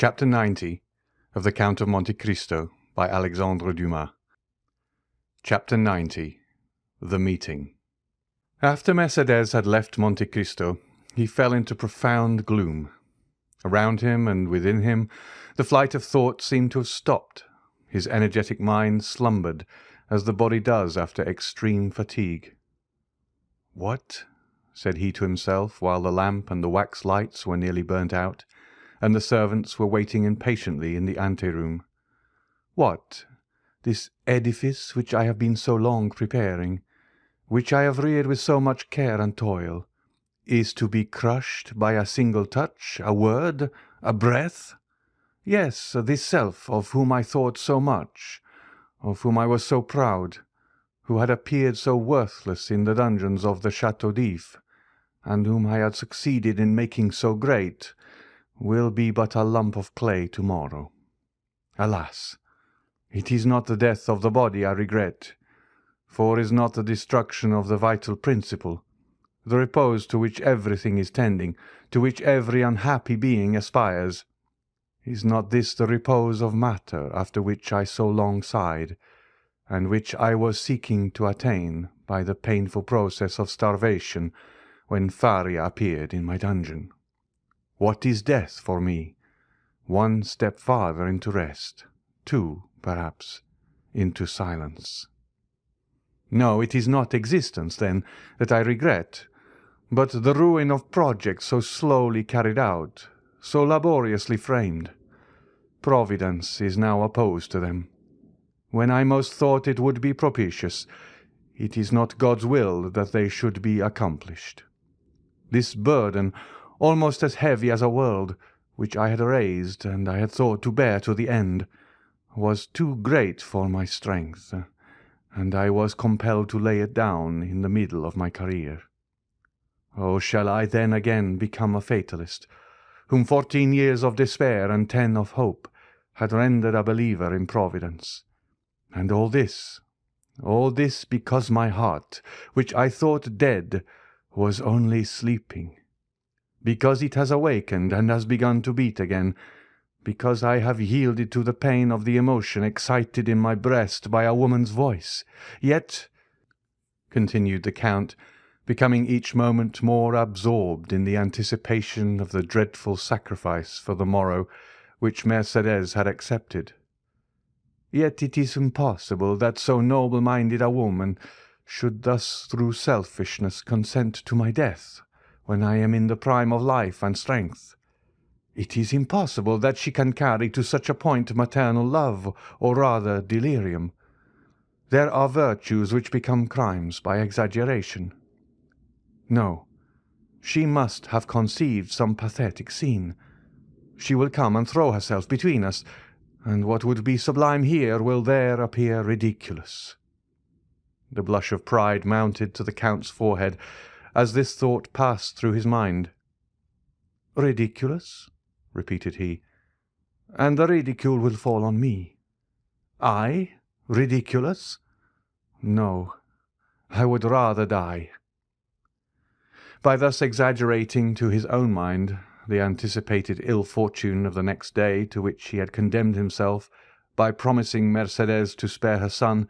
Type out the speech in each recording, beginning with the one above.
Chapter 90 of the Count of Monte Cristo by Alexandre Dumas. Chapter 90. The Meeting. After Mercédès had left Monte Cristo, he fell into profound gloom. Around him and within him the flight of thought seemed to have stopped. His energetic mind slumbered, as the body does after extreme fatigue. "What?" said he to himself, while the lamp and the wax lights were nearly burnt out, and the servants were waiting impatiently in the ante-room. "What? This edifice which I have been so long preparing, which I have reared with so much care and toil, is to be crushed by a single touch, a word, a breath? Yes, this self of whom I thought so much, of whom I was so proud, who had appeared so worthless in the dungeons of the Château d'If, and whom I had succeeded in making so great, will be but a lump of clay tomorrow. Alas! It is not the death of the body I regret, for is not the destruction of the vital principle, the repose to which everything is tending, to which every unhappy being aspires, is not this the repose of matter after which I so long sighed, and which I was seeking to attain by the painful process of starvation when Faria appeared in my dungeon? What is death for me? One step farther into rest, two, perhaps, into silence. No, it is not existence, then, that I regret, but the ruin of projects so slowly carried out, so laboriously framed. Providence is now opposed to them. When I most thought it would be propitious, it is not God's will that they should be accomplished. This burden, almost as heavy as a world, which I had raised and I had thought to bear to the end, was too great for my strength, and I was compelled to lay it down in the middle of my career. Oh, shall I then again become a fatalist, whom 14 years of despair and 10 of hope had rendered a believer in Providence? And all this because my heart, which I thought dead, was only sleeping, because it has awakened and has begun to beat again, because I have yielded to the pain of the emotion excited in my breast by a woman's voice. Yet," continued the Count, becoming each moment more absorbed in the anticipation of the dreadful sacrifice for the morrow which Mercédès had accepted, "yet it is impossible that so noble-minded a woman should thus through selfishness consent to my death, when I am in the prime of life and strength. It is impossible that she can carry to such a point maternal love, or rather delirium. There are virtues which become crimes by exaggeration. No, she must have conceived some pathetic scene. She will come and throw herself between us, and what would be sublime here will there appear ridiculous." The blush of pride mounted to the Count's forehead as this thought passed through his mind. "Ridiculous?" repeated he. "And the ridicule will fall on me. I? Ridiculous? No, I would rather die." By thus exaggerating to his own mind the anticipated ill fortune of the next day, to which he had condemned himself by promising Mercédès to spare her son,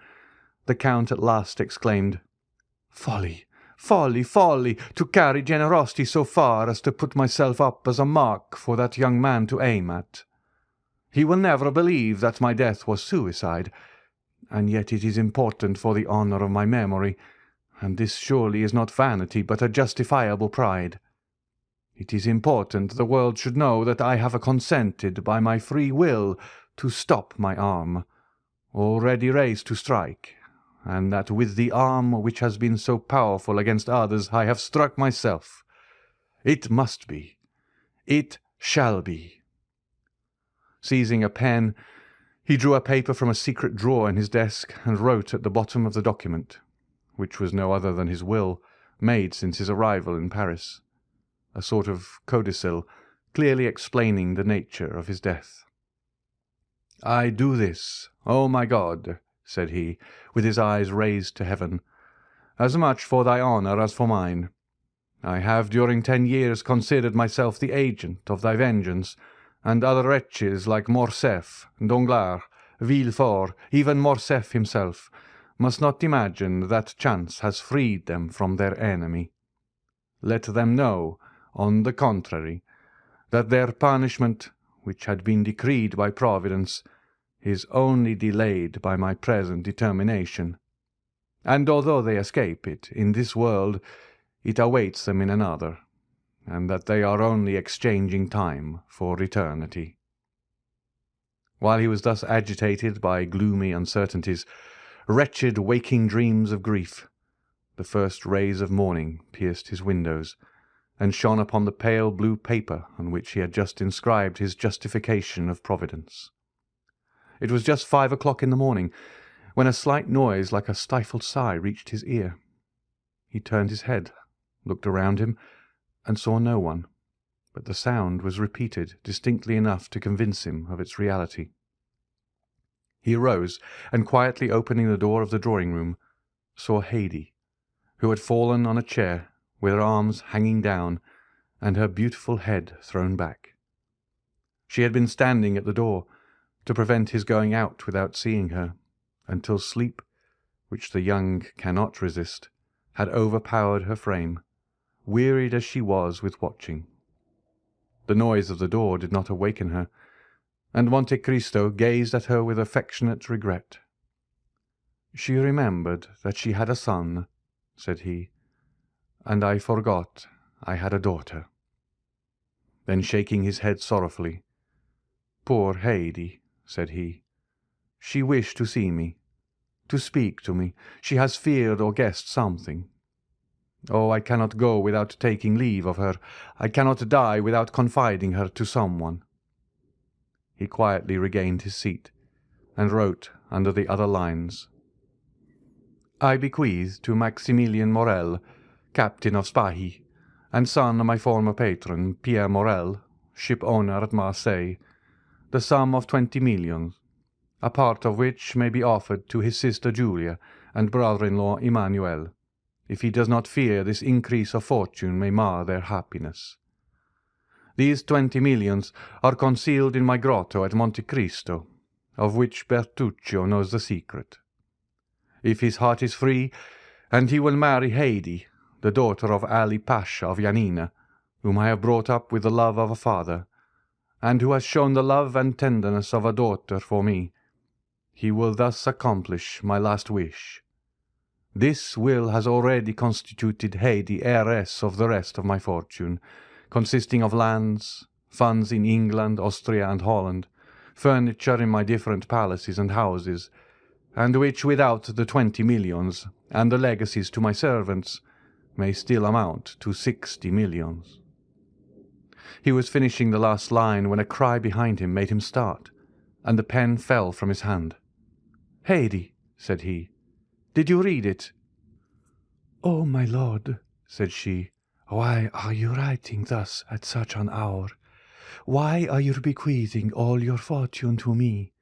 the Count at last exclaimed, "Folly! Folly, folly, to carry generosity so far as to put myself up as a mark for that young man to aim at. He will never believe that my death was suicide, and yet it is important for the honour of my memory, and this surely is not vanity but a justifiable pride. It is important the world should know that I have consented by my free will to stop my arm, already raised to strike, and that with the arm which has been so powerful against others I have struck myself. It must be. It shall be." Seizing a pen, he drew a paper from a secret drawer in his desk and wrote at the bottom of the document, which was no other than his will, made since his arrival in Paris, a sort of codicil clearly explaining the nature of his death. "I do this, O my God," said he, with his eyes raised to heaven, "as much for thy honour as for mine. I have during 10 years considered myself the agent of thy vengeance, and other wretches like Morcerf, Danglars, Villefort, even Morcerf himself, must not imagine that chance has freed them from their enemy. Let them know, on the contrary, that their punishment, which had been decreed by Providence, is only delayed by my present determination, and although they escape it in this world, it awaits them in another, and that they are only exchanging time for eternity." While he was thus agitated by gloomy uncertainties, wretched waking dreams of grief, the first rays of morning pierced his windows, and shone upon the pale blue paper on which he had just inscribed his justification of Providence. It was just 5 o'clock in the morning, when a slight noise like a stifled sigh reached his ear. He turned his head, looked around him, and saw no one, but the sound was repeated distinctly enough to convince him of its reality. He arose, and quietly opening the door of the drawing-room, saw Haydée, who had fallen on a chair, with her arms hanging down, and her beautiful head thrown back. She had been standing at the door, to prevent his going out without seeing her, until sleep, which the young cannot resist, had overpowered her frame, wearied as she was with watching. The noise of the door did not awaken her, and Monte Cristo gazed at her with affectionate regret. "She remembered that she had a son," said he, "and I forgot I had a daughter." Then shaking his head sorrowfully, "Poor Haydée," said he, "she wished to see me, to speak to me. She has feared or guessed something. Oh, I cannot go without taking leave of her. I cannot die without confiding her to someone." He quietly regained his seat, and wrote under the other lines, "I bequeath to Maximilian Morel, captain of Spahis, and son of my former patron, Pierre Morel, ship-owner at Marseille, the sum of 20 millions, a part of which may be offered to his sister Julia and brother-in-law Emmanuel, if he does not fear this increase of fortune may mar their happiness. These 20 millions are concealed in my grotto at Monte Cristo, of which Bertuccio knows the secret. If his heart is free, and he will marry Haydée, the daughter of Ali Pasha of Yanina, whom I have brought up with the love of a father, and who has shown the love and tenderness of a daughter for me, he will thus accomplish my last wish. This will has already constituted Haydée heiress of the rest of my fortune, consisting of lands, funds in England, Austria, and Holland, furniture in my different palaces and houses, and which, without the 20 millions, and the legacies to my servants, may still amount to 60 millions. He was finishing the last line when a cry behind him made him start, and the pen fell from his hand. "Haydée," said he, "did you read it?" "Oh, my lord," said she, "why are you writing thus at such an hour? Why are you bequeathing all your fortune to me?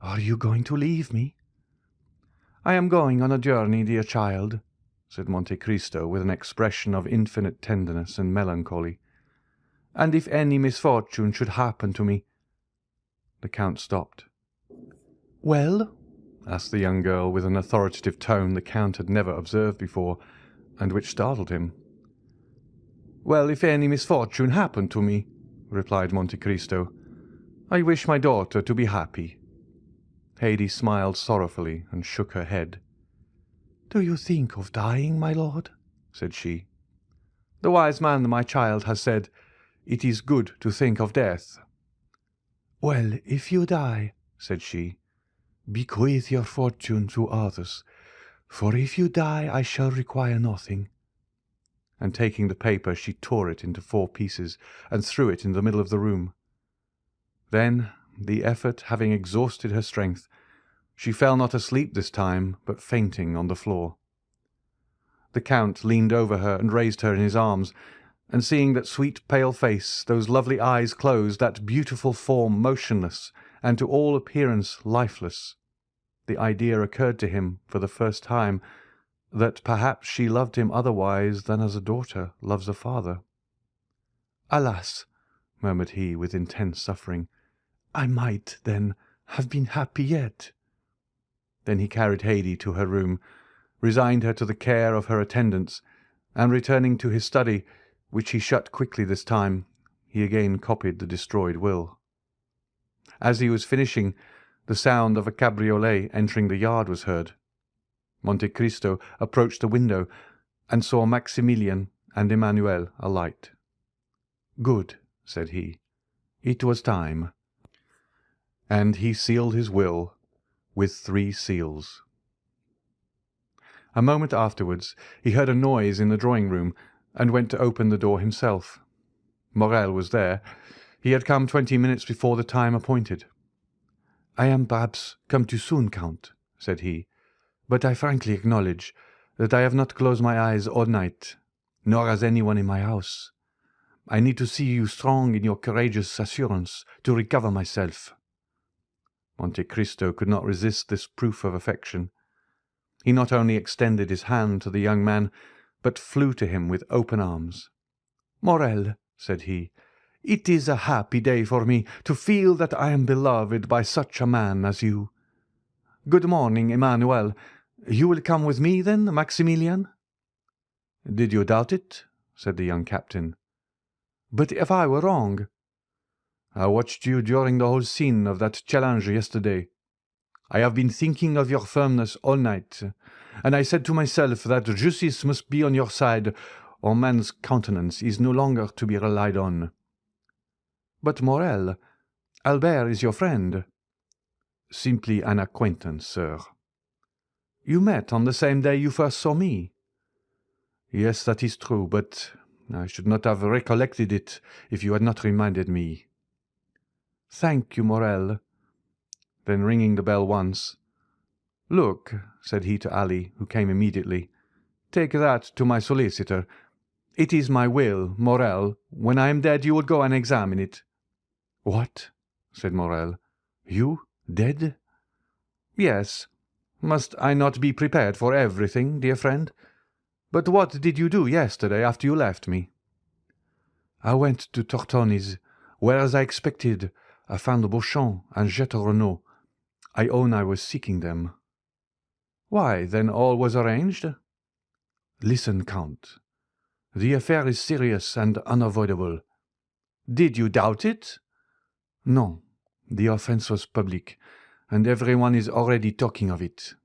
Are you going to leave me?" "I am going on a journey, dear child," said Monte Cristo with an expression of infinite tenderness and melancholy, "and if any misfortune should happen to me—" The Count stopped. "Well?" asked the young girl with an authoritative tone the Count had never observed before, and which startled him. "Well, if any misfortune happened to me," replied Monte Cristo, "I wish my daughter to be happy." Haydée smiled sorrowfully and shook her head. "Do you think of dying, my lord?" said she. "The wise man, my child, has said, 'It is good to think of death.'" "Well, if you die," said she, "bequeath your fortune to others, for if you die I shall require nothing." And taking the paper she tore it into 4 pieces and threw it in the middle of the room. Then, the effort having exhausted her strength, she fell not asleep this time, but fainting on the floor. The Count leaned over her and raised her in his arms, and seeing that sweet pale face, those lovely eyes closed, that beautiful form motionless, and to all appearance lifeless, the idea occurred to him for the first time that perhaps she loved him otherwise than as a daughter loves a father. "Alas!" murmured he with intense suffering. "I might, then, have been happy yet." Then he carried Haydée to her room, resigned her to the care of her attendants, and returning to his study, which he shut quickly this time, he again copied the destroyed will. As he was finishing, the sound of a cabriolet entering the yard was heard. Monte Cristo approached the window and saw Maximilian and Emmanuel alight. "Good," said he. "It was time." And he sealed his will with 3 seals. A moment afterwards he heard a noise in the drawing-room and went to open the door himself. Morrel was there. He had come 20 minutes before the time appointed. "I am perhaps come too soon, Count," said he, "but I frankly acknowledge that I have not closed my eyes all night, nor has anyone in my house. I need to see you strong in your courageous assurance to recover myself." Monte Cristo could not resist this proof of affection. He not only extended his hand to the young man, but flew to him with open arms. "Morrel," said he, "it is a happy day for me to feel that I am beloved by such a man as you. Good morning, Emmanuel. You will come with me, then, Maximilian?" "Did you doubt it?" said the young captain. "But if I were wrong?" "I watched you during the whole scene of that challenge yesterday. I have been thinking of your firmness all night, and I said to myself that justice must be on your side, or man's countenance is no longer to be relied on." "But, Morrel, Albert is your friend." "Simply an acquaintance, sir." "You met on the same day you first saw me." "Yes, that is true, but I should not have recollected it if you had not reminded me." "Thank you, Morrel." Then ringing the bell once, "Look," said he to Ali, who came immediately, "take that to my solicitor. It is my will, Morrel. When I am dead you will go and examine it." "What?" said Morrel. "You dead?" "Yes. Must I not be prepared for everything, dear friend? But what did you do yesterday after you left me?" "I went to Tortoni's, where, as I expected, I found Beauchamp and Jeter Renaud. I own I was seeking them." "Why, then all was arranged?" "Listen, Count. The affair is serious and unavoidable." "Did you doubt it?" "No. The offence was public, and everyone is already talking of it."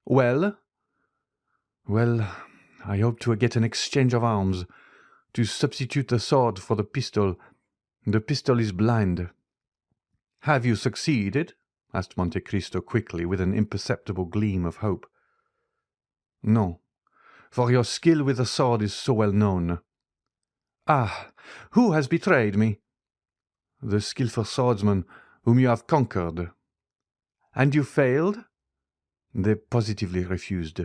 "Well?" "Well, I hope to get an exchange of arms, to substitute the sword for the pistol. The pistol is blind." "Have you succeeded?" asked Monte Cristo quickly, with an imperceptible gleam of hope. "No, for your skill with the sword is so well known." "Ah, who has betrayed me?" "The skilful swordsman whom you have conquered." "And you failed?" "They positively refused."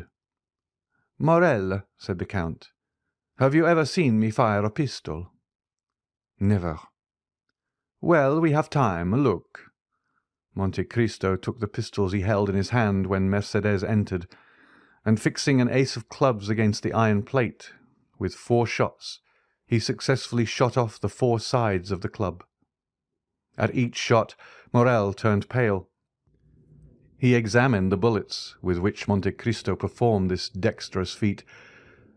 "Morrel," said the Count, "have you ever seen me fire a pistol?" "Never." "Well, we have time. Look." Monte Cristo took the pistols he held in his hand when Mercédès entered, and fixing an ace of clubs against the iron plate, with 4 shots, he successfully shot off the 4 sides of the club. At each shot Morrel turned pale. He examined the bullets with which Monte Cristo performed this dexterous feat,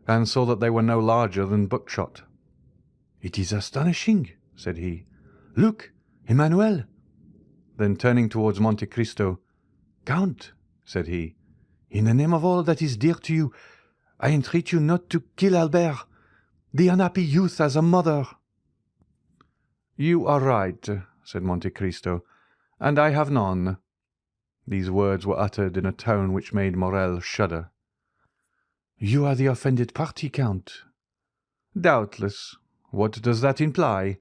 and saw that they were no larger than buckshot. "It is astonishing," said he. "Look, Emmanuel." Then turning towards Monte Cristo, "Count," said he, "in the name of all that is dear to you, I entreat you not to kill Albert. The unhappy youth has a mother." "You are right," said Monte Cristo, "and I have none." These words were uttered in a tone which made Morrel shudder. "You are the offended party, Count." "Doubtless. What does that imply?"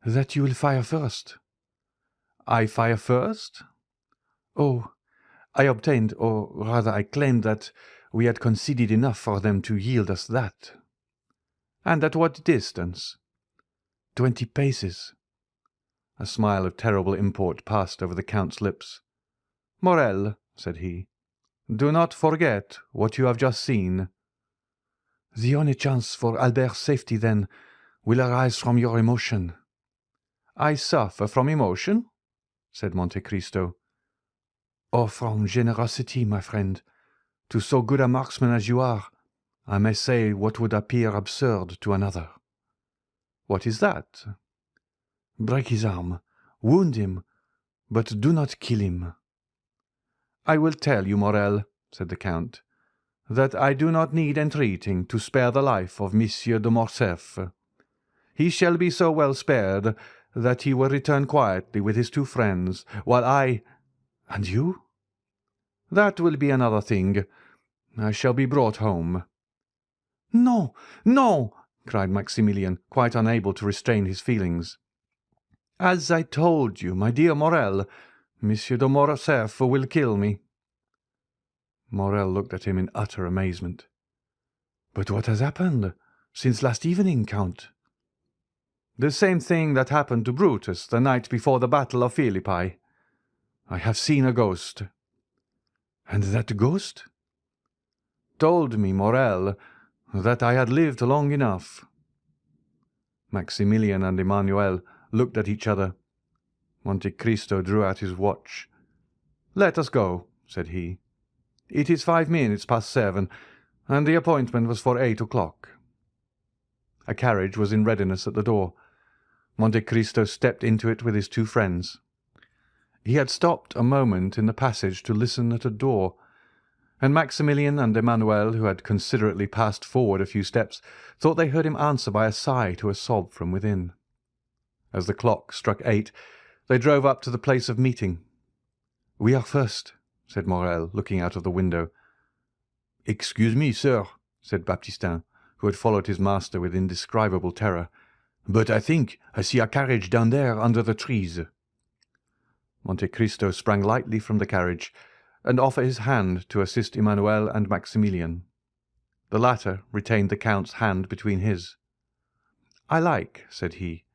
"That you will fire first." "I fire first?" "Oh, I obtained, or rather I claimed that we had conceded enough for them to yield us that." "And at what distance?" 20 paces." A smile of terrible import passed over the Count's lips. "Morrel," said he, "do not forget what you have just seen." "The only chance for Albert's safety, then, will arise from your emotion." I suffer from emotion?" said Monte Cristo. "Or from generosity, my friend. To so good a marksman as you are, I may say what would appear absurd to another." "What is that?" "Break his arm, wound him, but do not kill him." "I will tell you, Morrel," said the Count, "that I do not need entreating to spare the life of Monsieur de Morcerf. He shall be so well spared that he will return quietly with his 2 friends, while I— "And you?" "That will be another thing. I shall be brought home." "No, no!" cried Maximilian, quite unable to restrain his feelings. "As I told you, my dear Morrel, Monsieur de Morcerf will kill me." Morrel looked at him in utter amazement. "But what has happened since last evening, Count?" "The same thing that happened to Brutus the night before the battle of Philippi. I have seen a ghost." "And that ghost?" "Told me, Morrel, that I had lived long enough." Maximilian and Emmanuel looked at each other. Monte Cristo drew out his watch. "Let us go," said he. "It is 5 minutes past 7, and the appointment was for 8 o'clock." A carriage was in readiness at the door. Monte Cristo stepped into it with his 2 friends. He had stopped a moment in the passage to listen at a door, and Maximilian and Emmanuel, who had considerately passed forward a few steps, thought they heard him answer by a sigh to a sob from within. As the clock struck 8, they drove up to the place of meeting. "We are first," said Morrel, looking out of the window. "Excuse me, sir," said Baptistin, who had followed his master with indescribable terror, "but I think I see a carriage down there under the trees." Monte Cristo sprang lightly from the carriage, and offered his hand to assist Emmanuel and Maximilian. The latter retained the Count's hand between his. "I like," said he,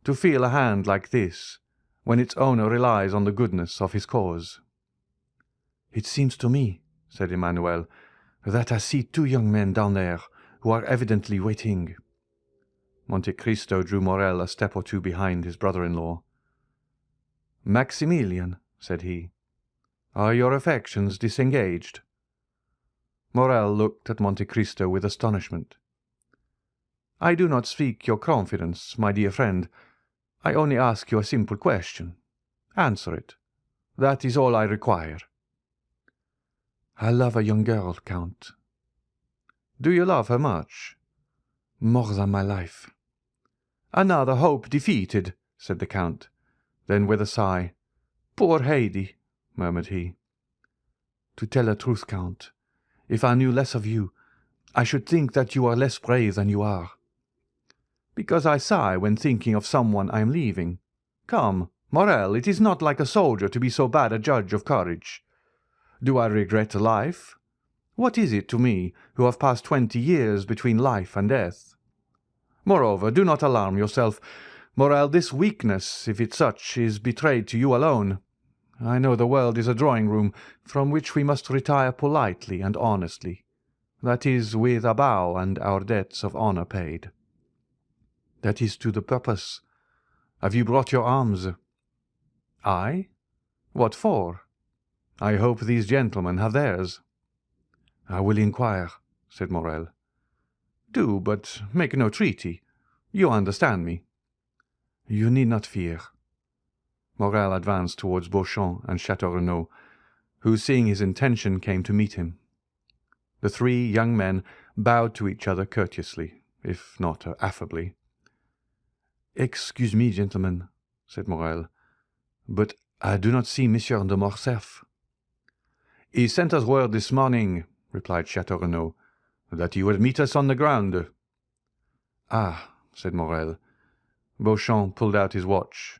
"to feel a hand like this, when its owner relies on the goodness of his cause." "It seems to me," said Emmanuel, "that I see 2 young men down there who are evidently waiting." Monte Cristo drew Morrel a step or 2 behind his brother-in-law. "Maximilian," said he, "are your affections disengaged?" Morrel looked at Monte Cristo with astonishment. "I do not seek your confidence, my dear friend. I only ask you a simple question. Answer it. That is all I require." "I love a young girl, Count." "Do you love her much?" "More than my life." "Another hope defeated," said the Count. Then with a sigh, "Poor Haydée," murmured he. "To tell the truth, Count, if I knew less of you, I should think that you are less brave than you are." "Because I sigh when thinking of someone I am leaving. Come, Morrel, it is not like a soldier to be so bad a judge of courage. Do I regret life? What is it to me, who have passed 20 years between life and death? Moreover, do not alarm yourself, Morrel. This weakness, if it's such, is betrayed to you alone. I know the world is a drawing-room from which we must retire politely and honestly, that is, with a bow and our debts of honor paid." "That is to the purpose. Have you brought your arms?" "I? What for? I hope these gentlemen have theirs." "I will inquire," said Morrel. "Do, but make no treaty. You understand me." "You need not fear." Morrel advanced towards Beauchamp and Château Renaud, who, seeing his intention, came to meet him. The 3 young men bowed to each other courteously, if not affably. "Excuse me, gentlemen," said Morrel, "but I do not see Monsieur de Morcerf." "He sent us word this morning," replied Château Renaud, "that he would meet us on the ground." "Ah," said Morrel. Beauchamp pulled out his watch.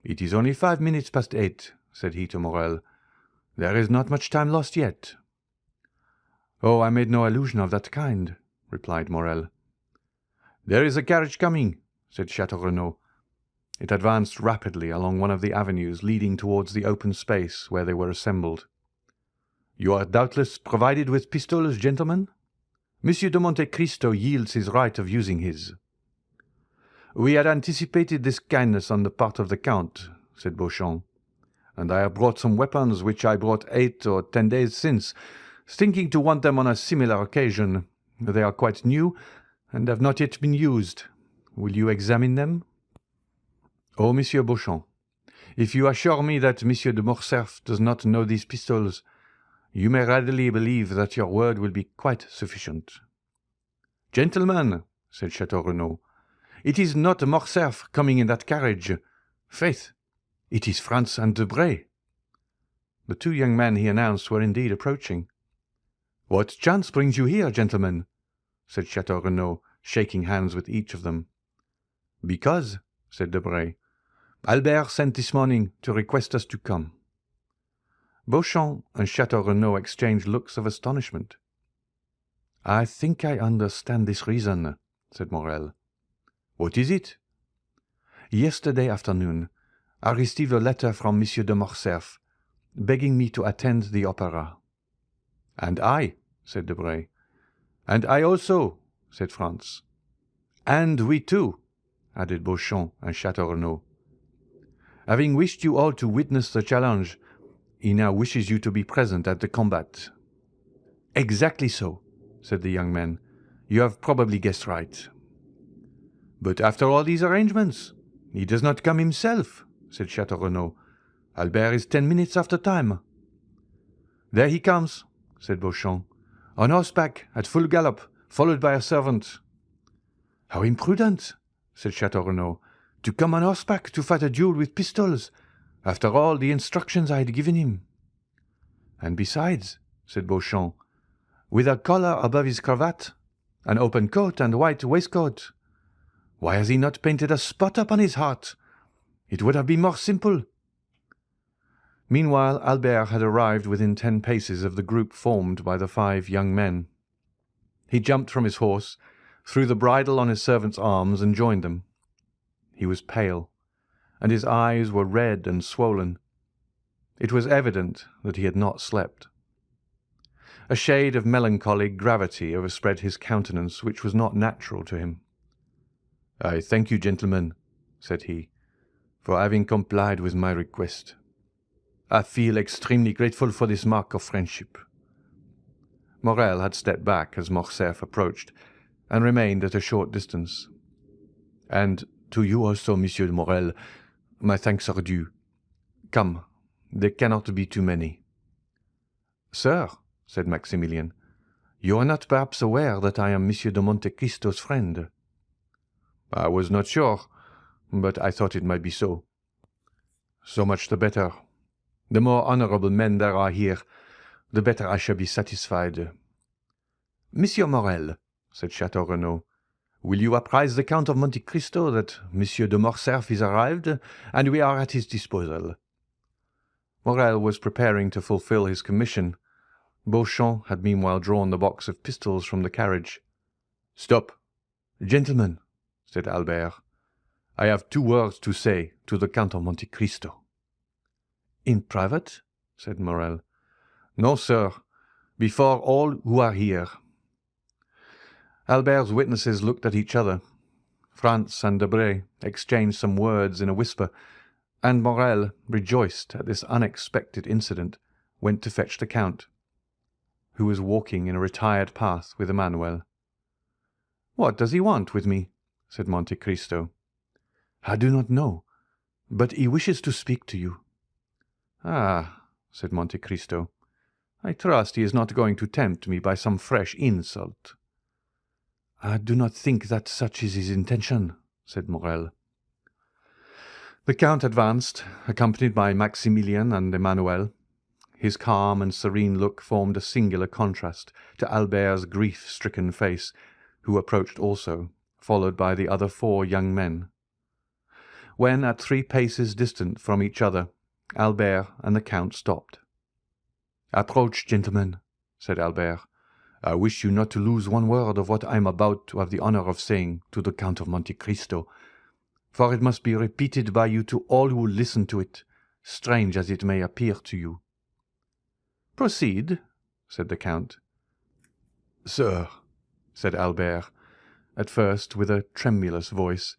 "It is only 5 minutes past 8, said he to Morrel. "There is not much time lost yet." "Oh, I made no allusion of that kind," replied Morrel. "There is a carriage coming," said Château Renaud. It advanced rapidly along one of the avenues leading towards the open space where they were assembled. "You are doubtless provided with pistols, gentlemen? Monsieur de Monte Cristo yields his right of using his." "We had anticipated this kindness on the part of the Count," said Beauchamp, "and I have brought some weapons which I brought 8 or 10 days since, thinking to want them on a similar occasion. They are quite new, and have not yet been used. Will you examine them?" "Oh, Monsieur Beauchamp, if you assure me that Monsieur de Morcerf does not know these pistols, you may readily believe that your word will be quite sufficient." "Gentlemen," said Chateau Renaud, "it is not Morcerf coming in that carriage. Faith, it is Franz and Debray." The 2 young men he announced were indeed approaching. "What chance brings you here, gentlemen?" said Chateau Renaud, shaking hands with each of them. "Because," said Debray, "Albert sent this morning to request us to come." Beauchamp and Chateau Renaud exchanged looks of astonishment. "I think I understand this reason," said Morel. "What is it?" "Yesterday afternoon I received a letter from Monsieur de Morcerf, begging me to attend the opera." "And I," said Debray. "And I also," said Franz. "And we too," added Beauchamp and Chateau Renaud. "Having wished you all to witness the challenge, he now wishes you to be present at the combat." "Exactly so," said the young men. "You have probably guessed right." "But after all these arrangements, he does not come himself," said Chateau Renaud. "Albert is 10 minutes after time." "There he comes," said Beauchamp, "on horseback at full gallop, followed by a servant." "How imprudent," said Chateau Renaud, "to come on horseback to fight a duel with pistols, after all the instructions I had given him." "And besides," said Beauchamp, "with a collar above his cravat, an open coat and white waistcoat. Why has he not painted a spot upon his heart? It would have been more simple." Meanwhile Albert had arrived within 10 paces of the group formed by the 5 young men. He jumped from his horse, threw the bridle on his servant's arms, and joined them. He was pale, and his eyes were red and swollen. It was evident that he had not slept. A shade of melancholy gravity overspread his countenance which was not natural to him. "I thank you, gentlemen," said he, "for having complied with my request. I feel extremely grateful for this mark of friendship." Morel had stepped back as Morcerf approached, and remained at a short distance. "And to you also, Monsieur Morel, my thanks are due. Come, there cannot be too many." "Sir," said Maximilian, "you are not perhaps aware that I am Monsieur de Monte-Cristo's friend?" "I was not sure, but I thought it might be so." "So much the better. The more honourable men there are here, the better I shall be satisfied." "Monsieur Morel," said Chateau Renaud, "will you apprise the Count of Monte Cristo that Monsieur de Morcerf is arrived, and we are at his disposal?" Morel was preparing to fulfil his commission. Beauchamp had meanwhile drawn the box of pistols from the carriage. "Stop, gentlemen," said Albert. "I have 2 words to say to the Count of Monte Cristo." "In private?" said Morel. "No, sir, before all who are here." Albert's witnesses looked at each other. Franz and Debray exchanged some words in a whisper, and Morel, rejoiced at this unexpected incident, went to fetch the Count, who was walking in a retired path with Emmanuel. "What does he want with me?" said Monte Cristo. "I do not know, but he wishes to speak to you." "Ah," said Monte Cristo, "I trust he is not going to tempt me by some fresh insult." "I do not think that such is his intention," said Morel. The Count advanced, accompanied by Maximilian and Emmanuel. His calm and serene look formed a singular contrast to Albert's grief-stricken face, who approached also, followed by the other 4 young men. When at 3 paces distant from each other, Albert and the Count stopped. "Approach, gentlemen," said Albert. "I wish you not to lose one word of what I am about to have the honour of saying to the Count of Monte Cristo, for it must be repeated by you to all who will listen to it, strange as it may appear to you." "Proceed," said the Count. "Sir," said Albert, at first with a tremulous voice,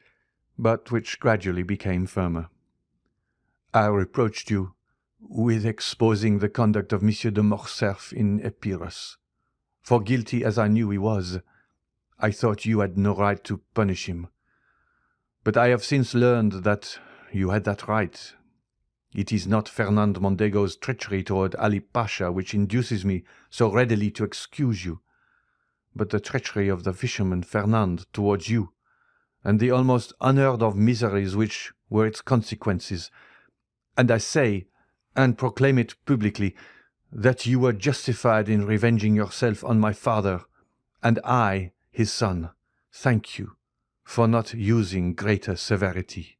but which gradually became firmer. "I reproached you with exposing the conduct of Monsieur de Morcerf in Epirus. For guilty as I knew he was, I thought you had no right to punish him. But I have since learned that you had that right. It is not Fernand Mondego's treachery toward Ali Pasha which induces me so readily to excuse you, but the treachery of the fisherman Fernand towards you, and the almost unheard-of miseries which were its consequences. And I say, and proclaim it publicly, that you were justified in revenging yourself on my father, and I, his son, thank you for not using greater severity."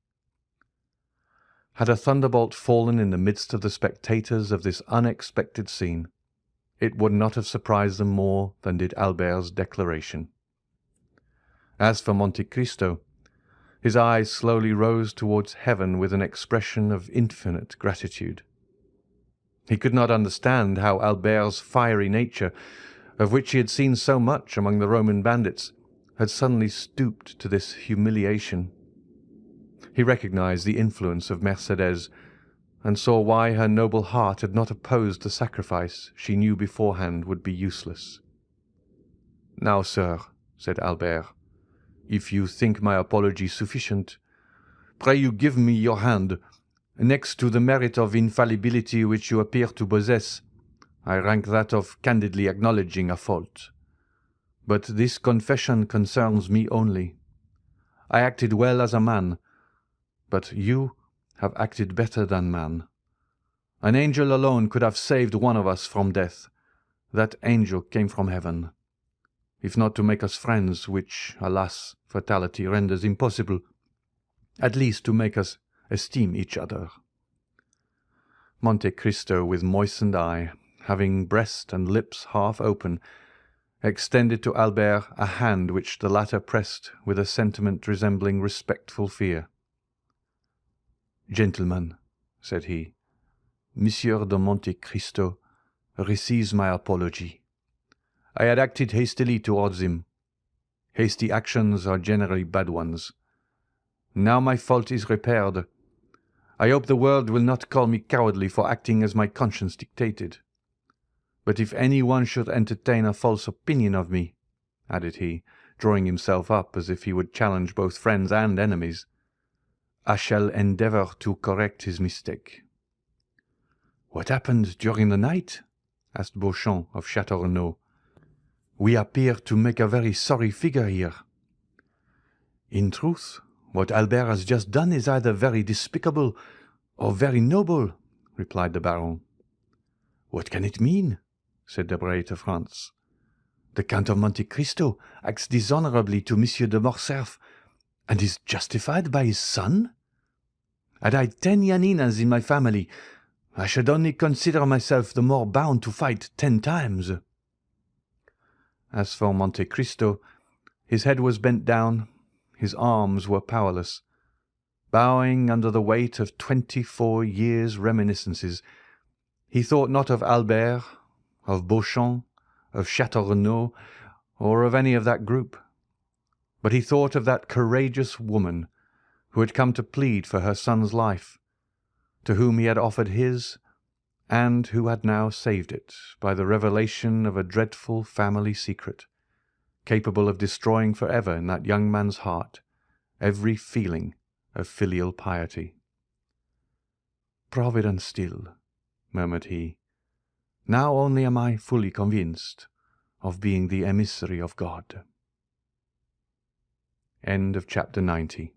Had a thunderbolt fallen in the midst of the spectators of this unexpected scene, it would not have surprised them more than did Albert's declaration. As for Monte Cristo, his eyes slowly rose towards heaven with an expression of infinite gratitude. He could not understand how Albert's fiery nature, of which he had seen so much among the Roman bandits, had suddenly stooped to this humiliation. He recognized the influence of Mercédès, and saw why her noble heart had not opposed the sacrifice she knew beforehand would be useless. "Now, sir," said Albert, "if you think my apology sufficient, pray you give me your hand. Next to the merit of infallibility which you appear to possess, I rank that of candidly acknowledging a fault. But this confession concerns me only. I acted well as a man, but you have acted better than man. An angel alone could have saved one of us from death. That angel came from heaven. If not to make us friends, which, alas, fatality renders impossible, at least to make us esteem each other." Monte Cristo, with moistened eye, having breast and lips half open, extended to Albert a hand which the latter pressed with a sentiment resembling respectful fear. "Gentlemen," said he, "Monsieur de Monte Cristo receives my apology. I had acted hastily towards him. Hasty actions are generally bad ones. Now my fault is repaired. I hope the world will not call me cowardly for acting as my conscience dictated. But if any one should entertain a false opinion of me," added he, drawing himself up as if he would challenge both friends and enemies, "I shall endeavour to correct his mistake." "What happened during the night?" asked Beauchamp of Château Renaud. "We appear to make a very sorry figure here." "In truth, what Albert has just done is either very despicable or very noble," replied the Baron. "What can it mean?" said Debray to Franz. "The Count of Monte Cristo acts dishonourably to Monsieur de Morcerf, and is justified by his son? Had I 10 Yaninas in my family, I should only consider myself the more bound to fight 10 times." As for Monte Cristo, his head was bent down, his arms were powerless. Bowing under the weight of 24 years' reminiscences, he thought not of Albert, of Beauchamp, of Château Renaud, or of any of that group, but he thought of that courageous woman who had come to plead for her son's life, to whom he had offered his, and who had now saved it by the revelation of a dreadful family secret, capable of destroying for ever in that young man's heart every feeling of filial piety. "Providence still," murmured he. "Now only am I fully convinced of being the emissary of God." End of chapter 90.